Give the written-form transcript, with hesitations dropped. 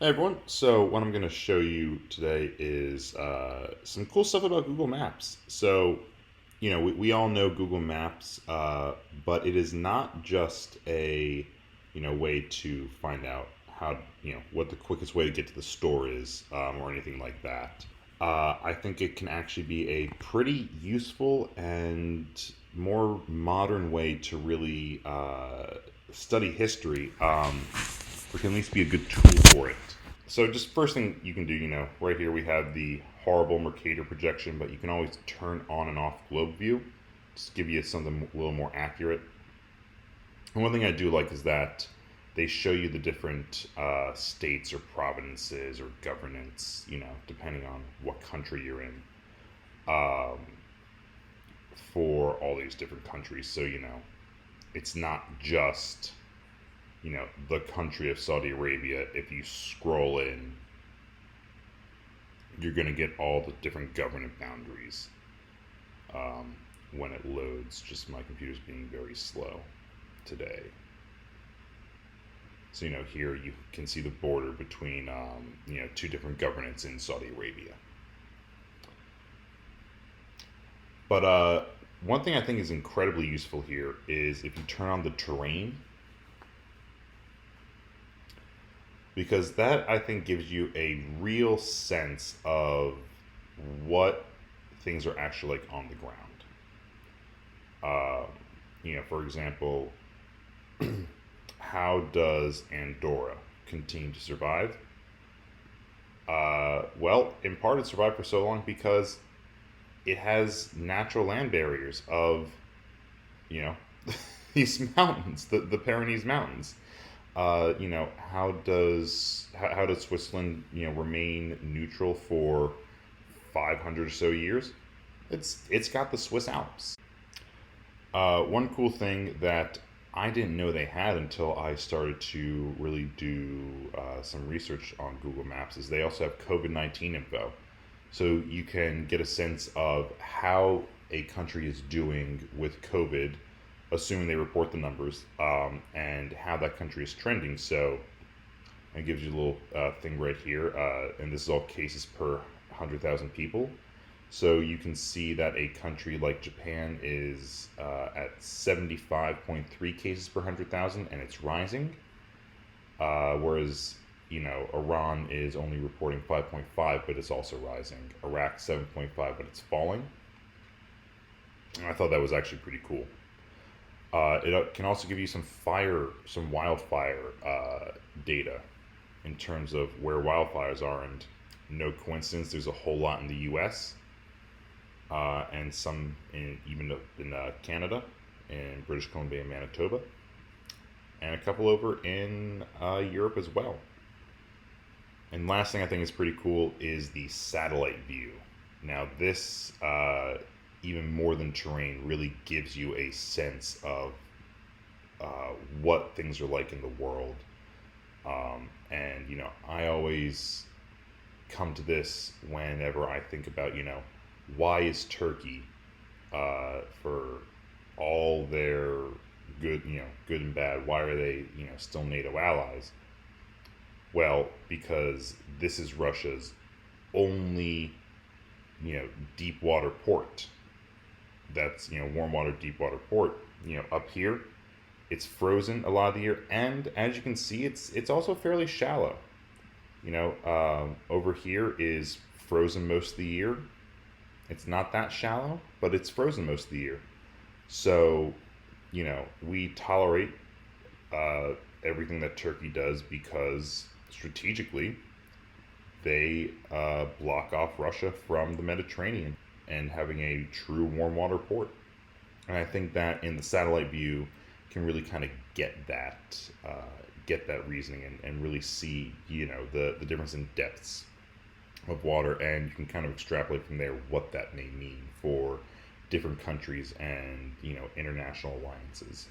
Hey everyone, so what I'm going to show you today is some cool stuff about Google Maps. We all know Google Maps, but it is not just a, way to find out how, what the quickest way to get to the store is, or anything like that. I think it can actually be a pretty useful and more modern way to really study history, or can at least be a good tool for it. So just first thing you can do, right here we have the horrible Mercator projection, but you can always turn on and off globe view, just give you something a little more accurate. And one thing I do like is that they show you the different states or provinces or governance, depending on what country you're in, um, for all these different countries. So, it's not just, the country of Saudi Arabia. If you scroll in, you're going to get all the different government boundaries um, when it loads. Just my computer's being very slow today. So, here you can see the border between, two different governments in Saudi Arabia. But one thing I think is incredibly useful here is if you turn on the terrain, because that I think gives you a real sense of what things are actually like on the ground. Um, for example, how does Andorra continue to survive? Well, in part, it survived for so long because it has natural land barriers of, you know, these mountains, the Pyrenees Mountains. How does Switzerland, remain neutral for 500 or so years? It's got the Swiss Alps. One cool thing that I didn't know they had until I started to really do some research on Google Maps is they also have COVID-19 info. So you can get a sense of how a country is doing with COVID, assuming they report the numbers, and how that country is trending. So it gives you a little thing right here, and this is all cases per 100,000 people. So you can see that a country like Japan is at 75.3 cases per 100,000 and it's rising, whereas Iran is only reporting 5.5 but it's also rising. Iraq 7.5 but it's falling. And I thought that was actually pretty cool. It can also give you some wildfire data in terms of where wildfires are, and no coincidence, there's a whole lot in the U.S. And some even in Canada, in British Columbia and Manitoba, and a couple over in Europe as well. And last thing I think is pretty cool is the satellite view. Now, this, even more than terrain, really gives you a sense of what things are like in the world. And, I always come to this whenever I think about, why is Turkey, for all their good and bad, why are they, still NATO allies? Well, because this is Russia's only, deep water port. That's, warm water, deep water port. Up here, it's frozen a lot of the year, and as you can see, it's also fairly shallow. Over here is frozen most of the year. It's not that shallow, but it's frozen most of the year. So, we tolerate uh, everything that Turkey does because strategically they block off Russia from the Mediterranean and having a true warm water port. And I think that in the satellite view can really kind of get that reasoning and really see the difference in depths of water, and you can kind of extrapolate from there what that may mean for different countries and international alliances.